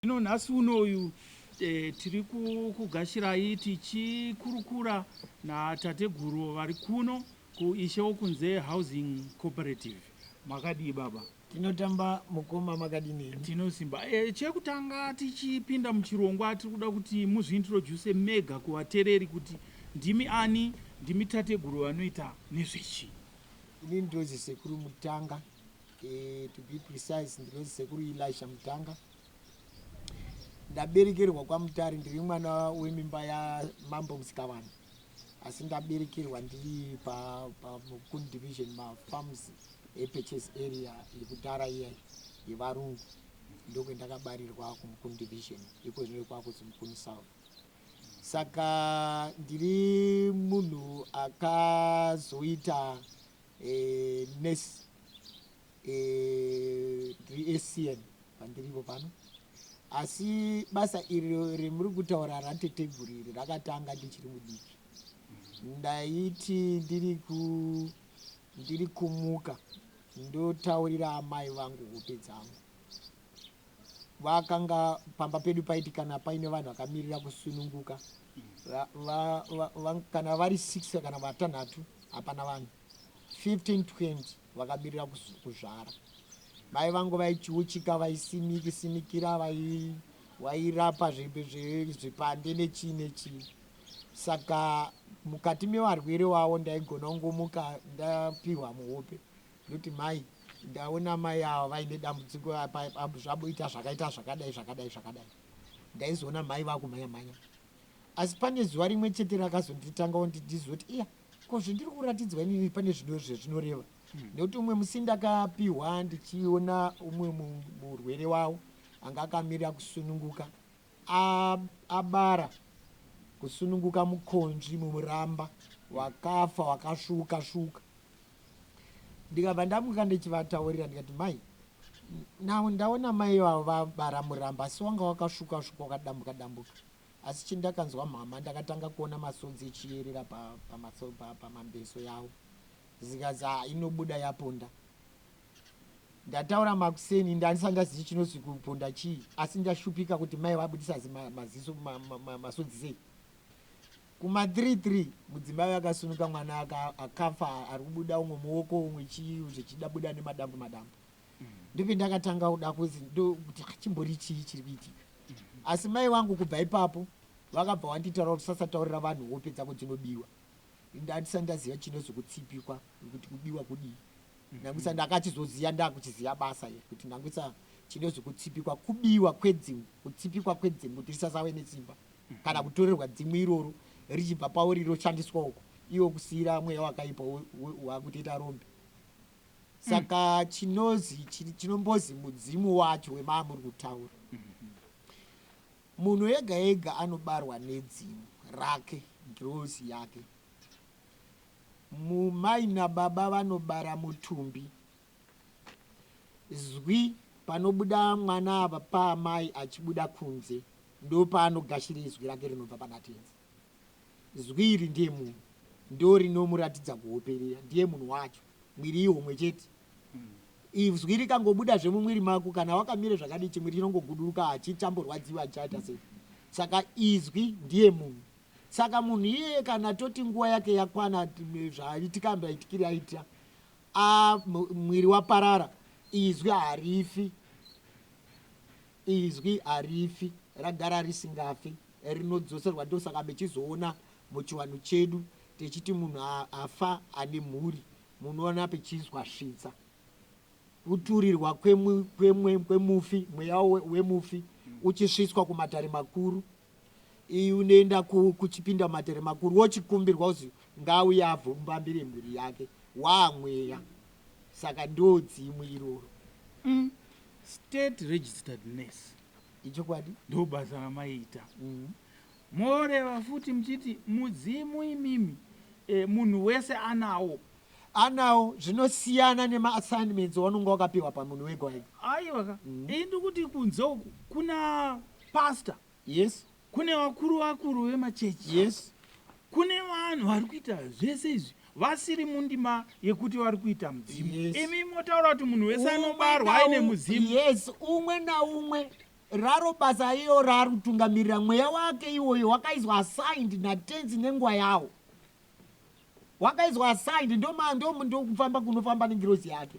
Zvino nhasi unoyu tiri kugashirai tichikurukura natateguru vari kuno kuishe wokunze housing cooperative. Makadii baba? Tinotamba mukoma makadini. Tinosimba. Chekutanga tichipinda muchirongwa tiri kuda kuti muzviintroduce mega kuvateereri kuti ndimi ani, ndimi tateguru vanoita nezvechi. Ini ndozi Sekuru Mutanga, to be precise ndozi Sekuru Elisha Mutanga. Ndaberekerwa kwaMutare, ndiri mwana wemimba yaMambo Musikavana, asi ndaberekerwa ndiri paMukuni division mafarms epurchase area yekutara iya yevarungu, ndokwendakabarirwa kuMukuni division, iko zvino kwakuzi Mukuni South. Saka ndiri munhu akazoita nurse, ndiri SCN pandiripo pano. Asi basa iri remuri kutaura rateteguru iri rakatanga ndichiri mudiki. Ndaiti ndiri kumuka ndotaurira amai vangu hope dzangu. Vakanga pamba pedu paiti kana paine vanhu vakamirira kusununguka, kana vari 6 kana vatanhatu hapana vanhu 15-20 vakamirira kuzvara. Mai vangu vaichiuchika, vaisimikira, vairapa zvipande nechii nechii. Saka mukati mevarwere wavo ndaigona kungomuka ndapiwa muhope ndoti mai, ndaona mai ava vaine dambudziko zvaboita zvakaita zvakadai. Ndaizoona mai vakumhanya-mhanya. Asi pane zuva rimwe chete rakazonditanga ndizoti iya, ko zvendiri kuratidzwa inini pane zvezvinoreva. Nekuti umwe musi ndakapiwa ndichiona umwe murwere wavo anga akamirira kusununguka, abara kusununguka mukonzvi mumuramba, wakafa wakasvuka. Ndikabva ndamuka ndichivataurira ndikati, mai, ndaona mai vavo vabara muramba, asi wanga wakasvuka wakadambuka. Asi chindakanzwa mama, ndakatanga kuona masodzi echiyerera pamambeso yavo. Zikazi inobuda yaponda. Ndataura makuseni, ndandisati ndazivi chinozi kuponda chii, asi ndashupika kuti mai vabudisa maziso masodzi sei. Kuma 3 mudzimai akasunuka, mwana akafa, ari kubuda umwe muoko umwe chii zvichida buda nemadambu. Ndipo ndakatanga kuda kuti chimbori chii chiri kuitika. Asi mai vangu kubva ipapo vakabva vanditaura kuti sasataurira vanhu hope dzako dzinobiwa. Ndandisati ndaziva chinozi kutsipikwa, kuti kubiwa kudii. Nangwisa ndakachizoziva ndakuchiziva basa iri kuti nangwisa chinozi kutsipikwa, kubiwa kwedzimwe, kutsipikwa kwedzimwe kuti risasave nesimba, kana kutorerwa dzimwe iroro richibva pauri roshandiswa uko, iwo kusiyira mweya wakaipa wakutoita rombe. Saka chinombozi mudzimu wacho wemaamuri kutaura. Munhu ega ega anobarwa nedzimu rake, girozi yake. Mumai nababa vanobara mutumbi. Zwi panobuda mwana apa paamai achibuda kunze, ndo paanogashira zwi rake rinobva panatenzi. Zwi iri ndiye munhu, ndo rinomuratidza kuoperera, ndiye munhu wacho, mwiri ihomwe chete. Zwi rikangobuda zvemumwiri mako, kana wakamira zvakadii, chimwe chinongoguduruka hachitamborwadziwa chaita sei. Saka izwi ndiye munhu. Saka munhu iye kana toti nguva yake yakwana, zvaitikambaitikiri aita, mwiri waparara, izwi harifi, ragara risingafi, rinodzoserwa. Ndosaka mechizoona muchiwanhu chedu techiti munhu afa ane mhuri, munoona pechizwa svitsa. Kuturirwa kwemufi, mweya wemufi uchisvitswa kumatare makuru. Unoenda kuchipinda matare makuru, wochikumbirwa kuzi ngauye avhumbambire mhuri yake, wamweya. Saka ndo dzimu iroro. State registered nurse, ichokwadi ndo basa ramaita. Moreva futi mchiti mudzimu imimi munhu wese anawo, zvinosiyana nema-assignments waunenge wakapiwa pamunhu wega wega. Aiwa, indi kuti kunze kuna pastor, yes, kune vakuru vemachechi, yes, kune vanhu vari kuita zvese izvi vasiri mundima yekuti vari kuita mudzimu. Yes. Imi motaura kuti munhu wese anobarwa aine mudzimu. Yes, umwe naumwe raro basa iyo raari kutungamirira mweya wake iwoyo wakaizwa assigned natenzi nenguva yawo, wakaizwa assigned ndokufamba kunofamba nengirozi yake.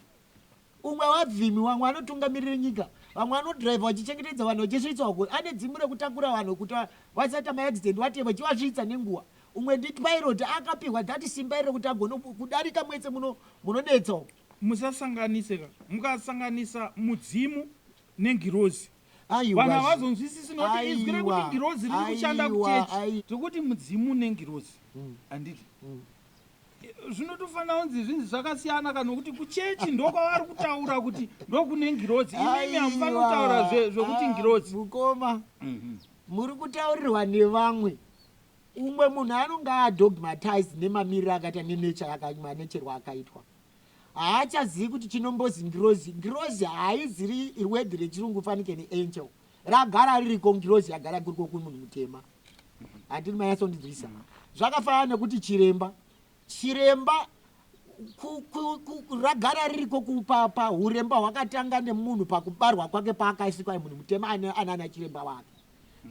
Umwe wabvimi, vamwe anotungamirira nyika, vamwe anodhiraivha vachichengetedza vanhu vachisvitsa uko, ane dzimu rekutakura vanhu kuti vasaita maaccident wateva vachivasvitsa nenguva. Umwe ndipiroti akapiwa dhati simba iri rekuti agone kudarika mwese munodetsa uko. Musasanganisika, mukasanganisa mudzimu nengirozi vanhu havazonzwisisi nokuti izwi rekuti ngirozi riri kushanda kuchechi tokuti mudzimu nengirozi handiti zvinotofanira kunzi zvinhu zvakasiyana kana kuti kuchechi ndokwavari kutaura kuti ndokune ngirozi. Imimi hamufanira kutaura zvokuti ngirozi. Mukoma muri kutaurirwa nevamwe. Umwe munhu anonge adogmatized nemamiriro akaita nenecherwa akaitwa, haachazivi kuti chinombozi ngirozi. Ngirozi haiziri rwedhi rechirungu fanike neangel, ragara ririko ngirozi yagara kuriko kumunhu mutema. Handini manyasondinzwisa. Zvakafanana nekuti chiremba ragara ririko pahuremba hwakatanga nemunhu pakubarwa kwake paakaisikwa munhu mutema anana chiremba wake.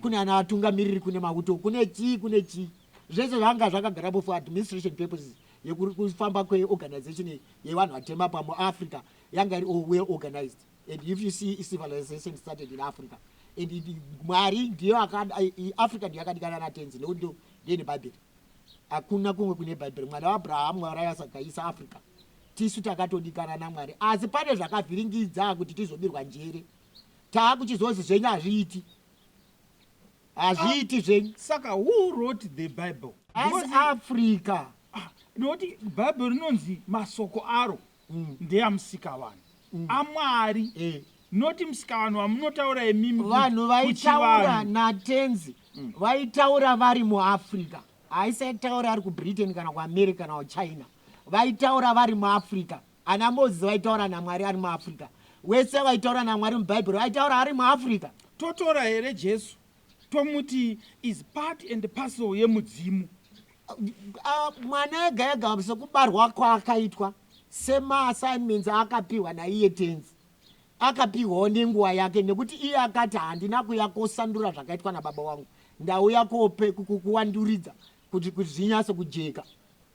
Kune ana atungamiriri, kune mauto, kune chii zvese zvanga zvakagarapo for administration purposes yekufamba kweorganization yevanhu vatema pamuafrica yanga iri well organized. And if you see civilization started in Africa, and Mwari ndiyo Africa ndiyo akadikana natenzi nekuti ndiye nebhaibheri. Hakuna kumwe kune bhaibheri. Mwana waAbraham Mwari asakaisa Africa, tisu takatodikana naMwari, asi pane zvakavhiringidza kuti tizobirwa njere. Taakuchizozi zvenyu hazviiti zvenyu. Saka who wrote the Bible? As Africa. Noti Bible rinonzi masoko aro ndeamusikavanhu aMwari, noti musikavanhu vamunotaura imimi. Vanhu vaitaura natenzi vaitaura vari muAfrica, haisaitaura ari kuBritain kana kuAmerica kana kuChina, vaitaura vari muAfrica. Ana Moses vaitaura naMwari ari muAfrica, wese vaitaura naMwari mubhaibheri vaitaura ari muAfrica. Totora here Jesu tomuti is part and parcel yemudzimu. Mwana ega ega sekubarwa kwaakaitwa semaassignments akapiwa naiye tenzi, akapiwawo nenguva yake, nekuti iye akati handina kuya kosandura zvakaitwa nababa wangu, ndauya kuwanduridza kuti zvinyase kujeka,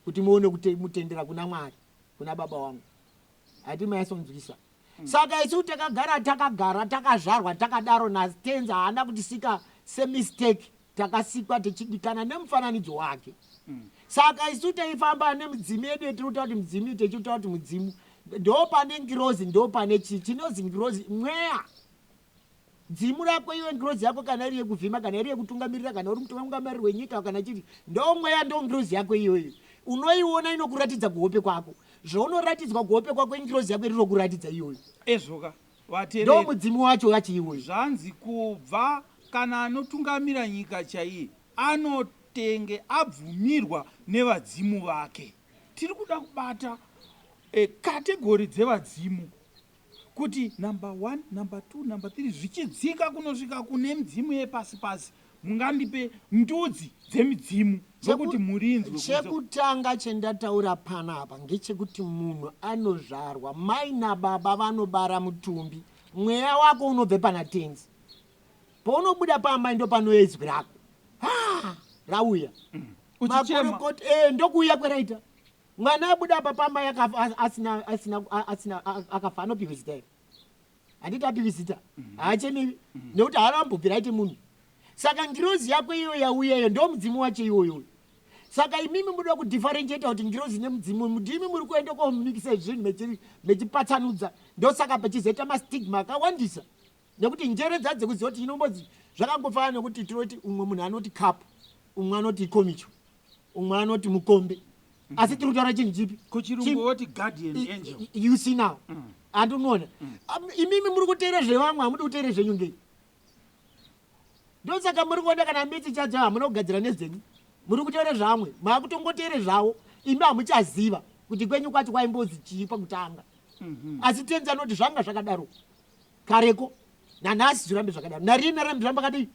kuti muone mutendera kuna Mwari, kuna baba wangu. Hati maisonzwisa. Saka isu takagara takazvarwa takadaro natenzi haana kutisika semistake, takasikwa tichidikana nemufananidzo wake. Saka isu taifamba nemudzimu yedu yetinotaura kuti mudzimu, techitaura kuti mudzimu ndopane ngirozi, ndopane chii chinozi ngirozi mweya. Dzimu rako iwe ngirozi yako kana iri yekuvhima kana iri yekutungamirira kana uri mutungamiriri wenyika kana chiti ndomweya, ndo ngirozi yako iyoyo. Unoiona inokuratidza kuhope kwako, zvaunoratidzwa kuhope kwako ngirozi yako irinokuratidza iyoyo. Ezvoka vateereri, ndo mudzimu wacho yacho iwoyo. Zvanzi kubva kana anotungamira nyika chaiye anotenge abvumirwa nevadzimu vake. Tiri kuda kubata kategori dzevadzimu kuti number 1, number 2, number 3 zvichidzika kunosvika kune midzimu yepasi pasi. Mungandipe ndudzi dzemidzimu dzekuti murinzwe. Chekutanga chendataura panapa ngechekuti munhu anozvarwa, mai nababa vanobara mutumbi, mweya wako unobve pana tenzi. Paunobuda pamai ndo panoyedzwi rako rauya makorokoti ndokuuya kweraita. Mwana abuda apa pamai asina akafa, anopiwe zita here? Handiti apiwe zita? Haachemiwi nekuti haarambobvira aite munhu. Saka ngirozi yako iyo yauyeyo ndo mudzimu wacho iwoyo. Saka imimi munoda kudifferentiata kuti ngirozi nemudzimu, mudimi muri kuenda komikisa zvinhu mechipatsanudza, ndosaka pachizoita mastigma akawandisa. Nekuti njere dzadze kuziva kuti inombodzi zvakangofanana nekuti tinoti umwe munhu anoti kapu, umwe anoti komicho, umwe anoti mukombe, asi tiri kutaura chinhu chipi? Kuchirungu woti guardian angel. You see now. Andinoona imimi muri kuteera zvevamwe, hamudi kuteera zvenyu ngei? Ndosaka muri kuona kana miti chadzo hamuna kugadzira nezvenyu, muri kuteera zvamwe, maakutongoteere zvavo, imi hamuchaziva kuti kwenyu kwacho kwaimbodzi chii pakutanga. Asi tenzi anoti zvanga zvakadaro kareko, nanhasi zvirambe zvakadaro, narini narambe zvamba kadii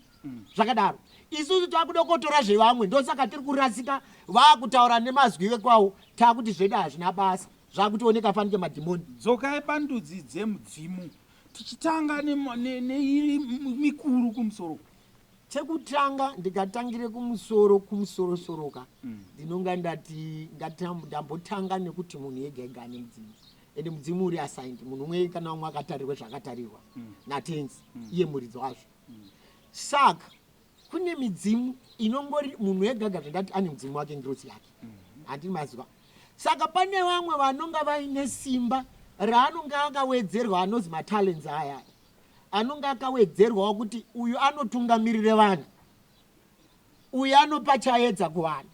zvakadaro isusu takuda kutora zvevamwe ndosaka tiri kurasika vakutaura nemazwi ekwawo takuti zvedu hazvina basa zvakutooneka fanike madhimoni. Dzokai pandudzi dzemudzimu tichitanga neiri mikuru kumusoro. Chekutanga ndikatangire kumusorosoroka ndinonga ndambotanga nekuti munhu ega ega ane mudzimu ende mudzimu uri assigned munhu umwe kana umwe akatarirwa zvakatarirwa natenzi iye muridzi wazvo. Saka kune midzimu inongori munhu ega ega zvandati ane mudzimu wake ngirosi yake handini maziva. Saka pane vamwe vanonga vaine simba raanonga akawedzerwa anozi matalents aya anonga akawedzerwawo kuti uyu anotungamirire vanhu, uyu anopa chaedza kuvanhu,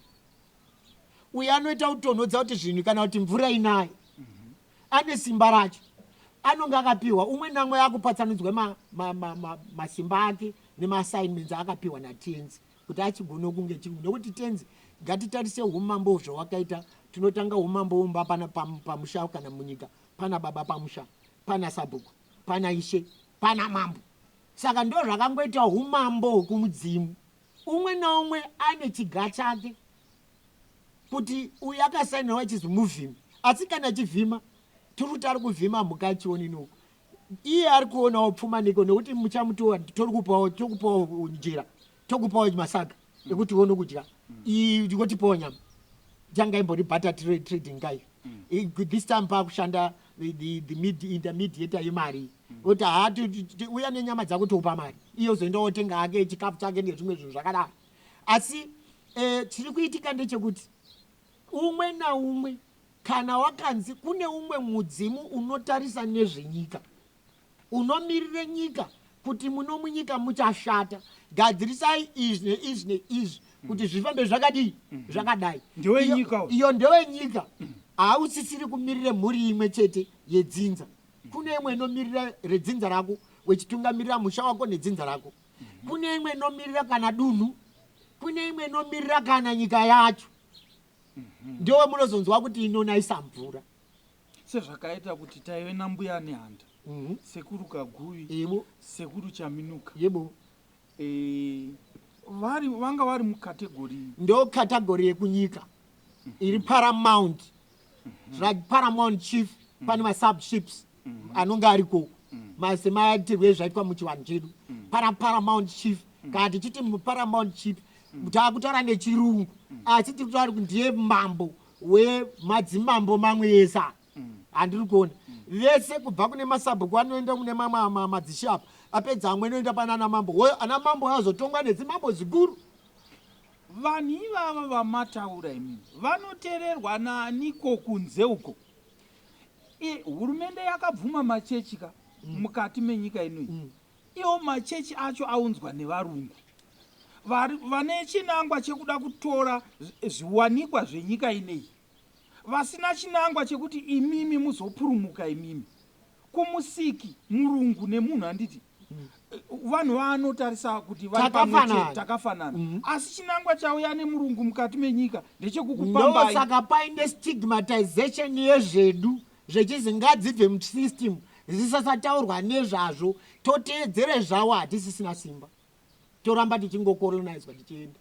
uyu anoita kutonhodza kuti zvinhu kana kuti mvura inaye ane simba racho anonga akapiwa. Umwe namwe akupatsanudzwa masimba ake nemaassignments akapiwa natenzi kuti achigona kunge chigu nokuti tenzi ngatitarise umambo zvawakaita. Tinotanga umambo umba pana pamusha kana munyika pana baba pamusha pana sabhuku pana ishe pana mambo. Saka ndo zvakangoita umambo kumudzimu. Umwe naumwe ane chiga chake kuti uyu akasainirwa chizi muvhimi asi kana chivhima tiri ari kuvhima mukachioni nuko iye ari kuonawo pfuma niko nekuti muchamutowa tokupawo njira tokupawo masaga ekuti uone kudya ndikotipawo nyama changaimbori butter trading kai this time pakushanda the intermediator yemari kuti uya nenyama dzako topa mari iyo zoenda wotenga hake chikafu chake nezvimwe zvinhu zvakadaro. Asi chiri kuitika ndechekuti umwe naumwe kana wakanzi kune umwe mudzimu unotarisa nezvenyika unomirire nyika kuti muno munyika muchashata gadzirisai izvi neizvi neizvi kuti zvifambe zvakadii zvakadai. Iyo ndewenyika hausisiri kumirire mhuri imwe chete yedzinza. Kune imwe inomirira redzinza rako wechitungamirira musha wako nedzinza rako. Kune imwe inomirira kana dunhu, kune imwe inomirira kana nyika yacho. Ndewe munozonzwa kuti inonaisa mvura. Sezvakaita kuti taive nambuya nehanda Sekuru Kaguvi Sekuru Chaminuka vanga vari mukategori ndo kategori yekunyika iri paramount like paramount chief pane masubships anonga ariko masematirwe zvaitwa muchivanhu chedu paramount chief kana tichiti paramount chief taakutaura nechirungu asi tiri kutaura kuti ndiye mambo wemadzimambo mamwe ese handiri kuona vese kubva kune masabhuku anoenda kune madzishapu apedza amwe anoenda panana mambo ana mambo azotongwa nedzimambo ziguru. Vanhu ivava vamataura imini vanoteererwa naaniko kunze uko. Hurumende yakabvuma machechi ka mukati menyika inoyi. Iwo machechi acho aunzwa nevarungu vane chinangwa chekuda kutora zviwanikwa zvenyika ineyi vasina chinangwa chekuti imimi muzopurumuka imimi. Kumusiki murungu nemunhu handiti vanhu vaanotarisa kuti takafanana asi chinangwa chauya nemurungu mukati menyika ndechekukupambai. Ndosaka paine stigmatization yezvedu zvechizi ngadzibve musystem zvisasataurwa nezvazvo toteedzere zvawo hatisisina simba toramba tichingokolonizwa tichienda.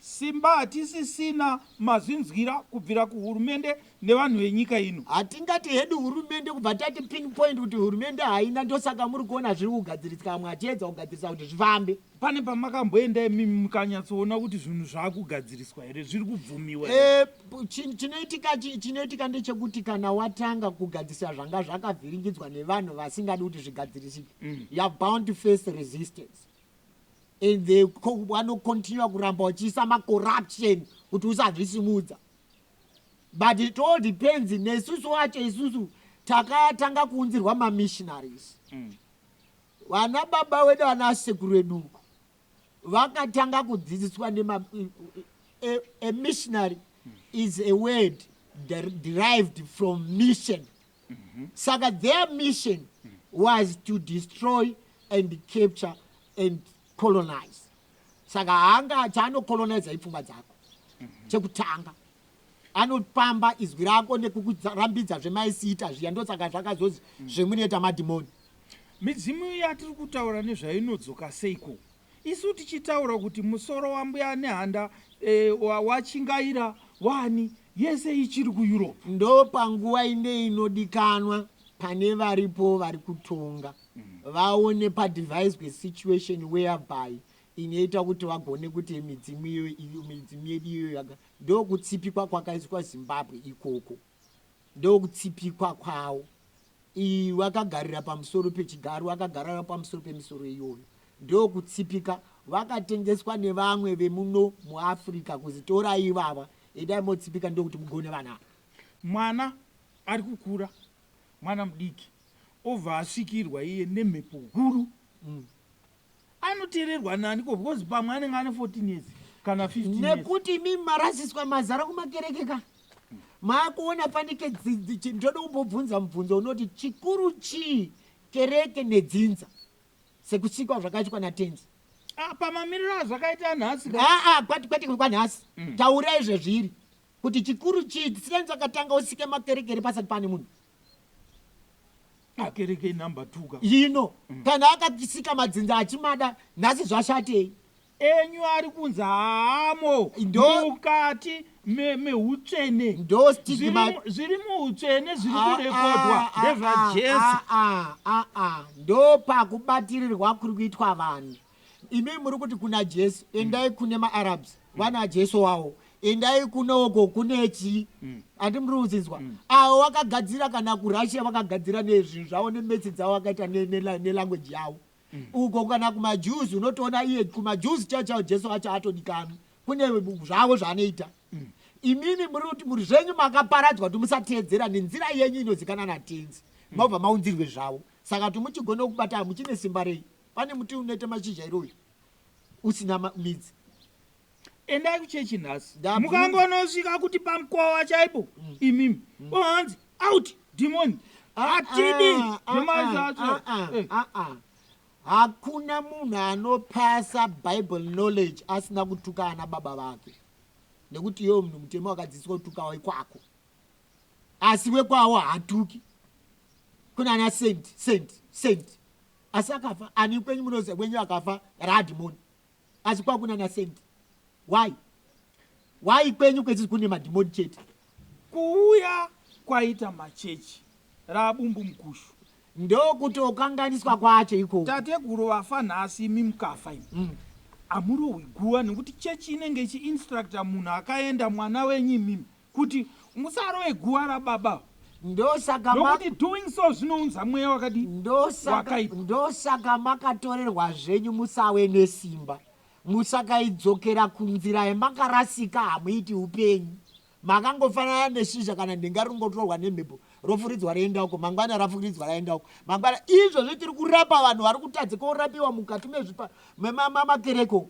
Simba hatisisina mazinzwira kubvira kuhurumende nevanhu venyika ino. Hatingati hedu hurumende kubva tati pinpoint kuti hurumende haina ndosaka muri kuona zviri kugadziriswa amwe achiedza kugadzirisa kuti zvifambe. Pane pamakamboenda imimi mukanyatsoona kuti zvinhu zvaakugadziriswa here zviri kubvumiwa? Chinoitika ndechekuti kana watanga kugadzirisa zvanga zvakavhiringidzwa nevanhu vasingadi kuti zvigadzirisike you are bound to face resistance. And they vanokontinua kuramba vachiisa macorruption kuti usazvisimudza. But it all depends nesusu wacho isusu takatanga kuunzirwa mamissionaries. Vana baba wedu vana sekuru vedu vakatanga kudzidziswa a missionary is a word derived from mission. Saka their mission was to destroy and capture and colonize. Saka hanga chaanocolonize ipfungwa dzako chekutanga anopamba izwi rako nekukurambidza zvemaisiita zviya ndosaka zvakazozi zvemunoita madhimoni. Midzimu yatiri kutaura nezvainodzoka seiko isu tichitaura kuti musoro wambuya nehanda wachingaira wani yese ichiri kueurope. Ndo panguva ine inodikanwa pane varipo vari kutonga vaone padeviswe situation whereby inoita kuti vagone kuti midzimu yedu iyoyo ndo kutsipikwa kwakaiswa Zimbabwe ikoko, ndo kutsipikwa kwawo. Vakagarira pamusoro pechigaro, vakagarira pamusoro pemisoro iyoyo, ndo kutsipika. Vakatengeswa nevamwe vemuno muAfrica kuzitora ivava idai motsipika ndo kuti mugone vana. Mwana ari kukura, mwana mudiki obva asvikirwa iye nemhepo huru, anoteererwa nani ko? Because pamwe anenge ane 14 years kana 15 years. Nekuti mimi marasiswa mazara kumakerekeka. Maakuona panike ndoda kumbobvunza mubvunzo unoti chikuru chii kereke nedzinza sekusikwa zvakaitwa naTenzi? Pamamiriro azvakaita nhasi. Kwati kwanhasi. Taura izvo zviri kuti chikuru chii tisinanzi akatanga usike makerekere pasati pane munhu. Kereke number 2 ka. Yino kana akasika madzinza achimada nhasi zvashatei? Enyu ari kunzi hamo mukati meutsvene, ndo stigma zviri muutsvene zviri kurekodwa ndezvaJesu. Ndo pakubatirirwa kuri kuitwa vanhu. Imi muri kuti kuna Jesu, endai kune maArabs vana Jesu wavo, endai kunoko kunechi andi muri kuzinzwa. Avo vakagadzira kana kuRussia vakagadzira nezvinhu zvavo nemetsi dzavo vakaita nelanguage yavo. Uko kana kumaJews unotoona iye kumaJews chacho Jesu acho atodikana kune zvavo zvanoita. Imimi muri kuti muri zvenyu makaparadzwa kuti musateedzera nenzira yenyu inozikana naTenzi, mabva maunzirwe zvavo. Saka kuti muchigona kubata muchine simba rei? Pane muti unoita mashizha iroyo usina midzi. Endai kuchechi nhasi mukangonosvika kuti pamukova chaipo imimi ohanzi out demon atidi zvemaizacho. Hakuna munhu anopasa Bible knowledge asina kutuka ana baba vake, nekuti iye munhu mutema wakadzidziswa kutuka wekwako, asi wekwawo hatuki. Kuna ana saint asi akafa. Ani kwenyu munoziva kwenyu akafa radhimoni, asi kwakuna ana saint. Why kwenyu kwechisi kune madhimoni chete? Kuuya kwaita machechi rabumbu mukushu ndo kutokanganiswa kwacho ikoko. Tateguru vafa nhasi imi mukafa imi. Amurohwi guwa nekuti chechi inenge ichiinstructa munhu akaenda mwana wenyu imimi kuti musarohwe guwa rababa. Ndokuti doing so zvinounza mweya wakati wakaipa. Ndosaka makatorerwa zvenyu musave nesimba, musakaidzokera kunzira yemakarasika. Hamuiti upenyu, makangofanana neshizha kana ndenga ringotorwa nemhepo rofuridzwa raenda uko, mangwana rafuridzwa raenda uko, mangwana. Izvozvo tiri kurapa vanhu vari kutadza korapiwa mukati memakereko.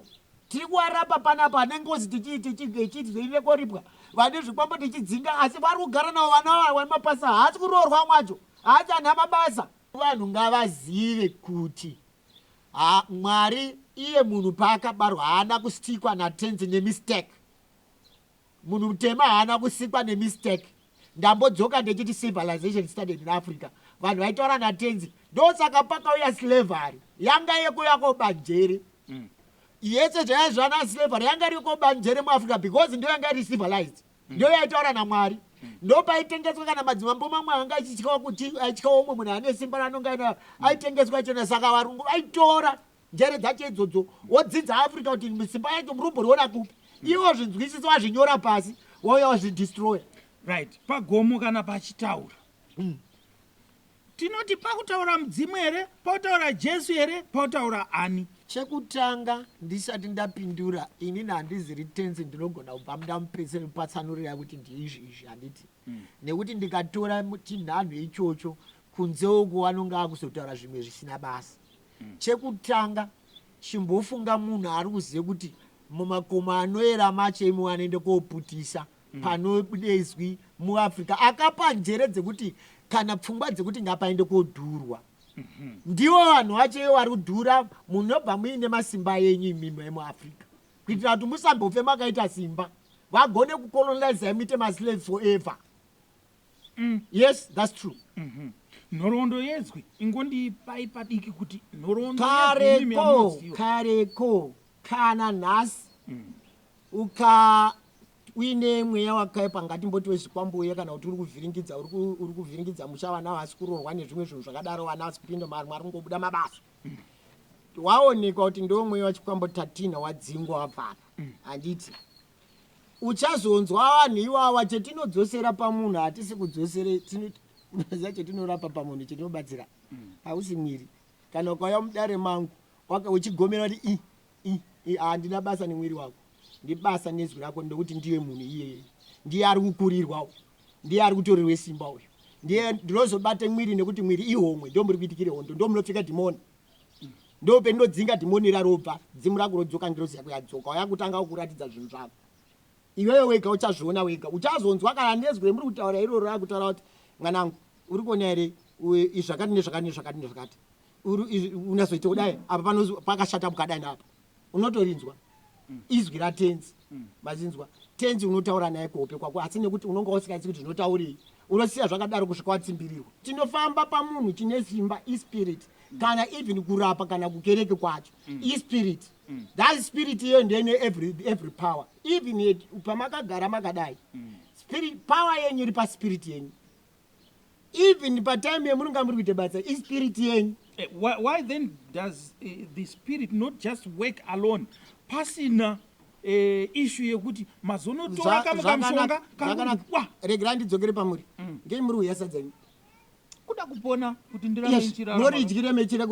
Tiri kuvarapa panapa nengozi tichizoire koripwa, vane zvikwambo tichidzinga, asi vari kugara navo vana vemapasa, haasi kuroorwa mwacho, haasi ana mabasa. Vanhu ngavazive kuti Mwari iye munhu paakabarwa haana kusikwa naTenzi nemistake. Munhu mutema haana kusikwa nemistake. Ndambodzoka ndechiti civilization started in Africa, vanhu vaitaura naTenzi. Ndosaka pakauya slavery yanga yekuyakoba njere. Yese zvana slavery yanga rikoba njere muAfrica because ndo yanga iri civilized, ndo yaitaura naMwari. Ndo paitengeswa kana madzimambo mamwe anga achityawo kuti aityawo umwe munhu ane simba ranonga ina aitengeswa chona. Saka varungu vaitora njere dzacho idzodzo wodzidza Africa kuti simba yacho murumborona kupi. Iwo zvinzwisisa wazvinyora pasi wauya wazvidestroya. Right, pagomo kana pachitaura tinoti pakutaura mudzimu here, pakutaura Jesu here, pakutaura ani? Chekutanga ndisati ndapindura inini handiziri Tenzi ndinogona kubva ndamupatsanurira kuti ndiizvi handiti. Nekuti ndikatora chinhanho ichocho kunze uko vanonga akuzotaura zvimwe zvisina basa. Chekutanga chimbofunga munhu ari kuzive kuti mumakomo anoera macho imi anoende kooputisa panodezwi muAfrica, akapa njere dzekuti kana pfungwa dzekuti ngapaende kodhurwa. Ndivo vanhu vacho ivo vari kudhura munobva muine masimba yenyu imimi emuAfrica, kuitira kuti musambofe makaita simba vagone kukolonize muite maslave forever. Yes, that's true. nhoroondo yezwi ingondipai padiki kuti nhoroondo yezwi mimi yamunoziva. kareko kana nhasi uine mweya wakaipa ngatimboti wezvikwambuye kana kuti uri kuvhiringidza musha vana vasi kuroorwa nezvimwe zvinhu zvakadaro vana vasi kupinda Mwari ngobuda mabasa waonekwa kuti ndo mweya wachikwambo 13 wadzingwa wabvapa handiti uchazonzwa vanhu ivava chetinodzosera pamunhu hatisi kudzosere unoziva chetinorapa pamunhu chetinobatsira hausi mwiri kana ukauya mudare mangu uchigomera kuti handina basa nemwiri wako ndibasa nezwi rako ndokuti ndiye munhu iyeye ndiye ari kukurirwawo ndiye ari kutorerwe simba uyo ndiye ndinozobate mwiri nekuti mwiri ihomwe ndo muri kuitikire hondo ndo munopfeka dhimoni ndo pendinodzinga dhimoni rarobva dzimu rako rodzoka ngirozi yako yadzoka yakutanga kukuratidza zvinhu zvako iwewe wega uchazviona wega uchazonzwa kana nezwi remuri kutaura iroro rakutaura kuti mwanangu uri kuona here zvakati nezvakati nezvakati nezvakati unazoita kudai apa pakashata bukadai napa unotorinzwa izwi ratenzi mazinzwa tenzi unotaura naye kuhope kwako asi nekuti unonga usingazivi kuti zvinotaurei unosiya zvakadaro kusvika watsimbirirwa tinofamba pamunhu chine simba ispirit kana even kurapa kana kukereke kwacho ispirit that spirit iyo ndene every power even pamakagara makadai spirit power yenyu iri paspirit yenyu even patime yemunonga muri kuite basa ispirit yenyu. Why then does the spirit not just work alone pasina issue yekuti mazonotora kamukamshonga regera ndidzokere pamuri ngei muri uyasa dzenyu kuda kupona kuti ndirame nchirarama muridyire mechira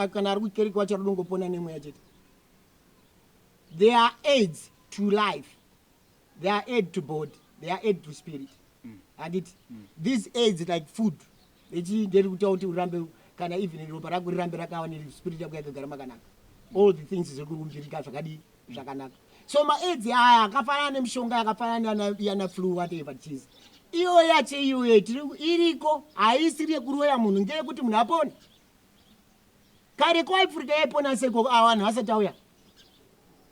kana ari kukereke wacho rinongopona nemweya chete. They are aids to life, they are aid to body, they are aid to spirit and these aids like food nderi kutaura kuti urambe kana even ropa rako rirambe rakawa nespirit yako yakagara makanaka all the things zviri kurumvirika zvakadi zvakanaka. So maaids aya akafanana nemishonga yakafanana yana flu whatever cheese iyo yache iyoyo iriko haisiri yekuroya munhu ngeyekuti munhu apone. Kare kuAfrica yaipona seko vanhu vasati auya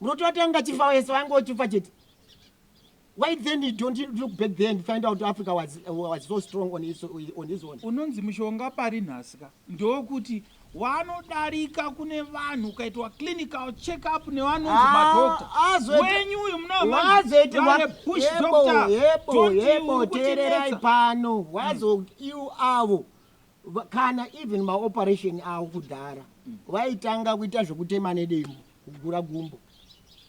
munotovatanga chifa wese vangochifa chete. Why then you don't look back there and find out Africa was so strong on his own? Unonzi mushonga pari nhasika ndokuti wanodarika kune vanhu ukaitwa clinical check up nevanonzi madokta wenyu uyu yebo tererai pano wazo iu avo kana even maoperation avo kudhara vaitanga kuita zvekutema nedemo kugura gumbo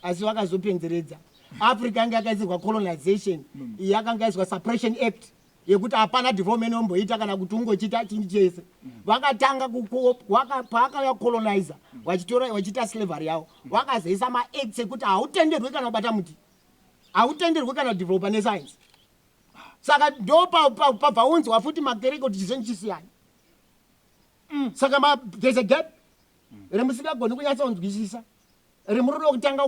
asi vakazopenzeredza. Africa yanga yakaisirwa colonization yakanga yaiswa suppression act yekuti hapana development omboita kana kuti ungochita chinhu chese vakatanga paakauya colonizer vachiita slavery yavo vakazoisa maacts ekuti hautenderwi kana kubata muti hautenderwi kana kudevelopa nescience. Saka ndo pabva unzwa futi makereke kuti chiseni chisiyani. Saka there's a gap remusingagoni kunyatsa kunzwisisa remuri kutanga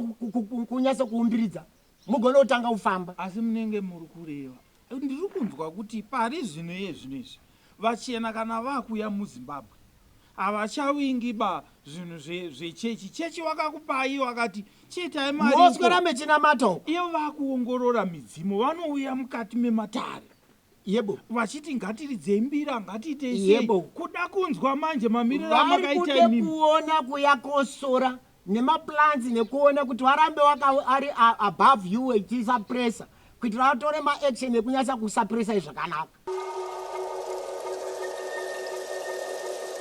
kunyatsa kuumbiridza mugone kutanga kufamba. Asi munenge muri kureva ndiri kunzwa kuti pari zvino yezvinezvi vachena kana vakuya muZimbabwe havachawingiba zvinhu zvechechi wakakupai wakati chiitai mari moswera mechina mato iyo vakuongorora midzimu vanouya mukati mematare yebo vachiti ngatiridzei mbira ngatiite sei kuda kunzwa manje mamiriro amakaita imimi kuona kuyakosora nemaplans nekuona kuti varambe ari above you vachisuppressa kuitira vatore maaction ekunyatsa kusuppressa zvakanaka.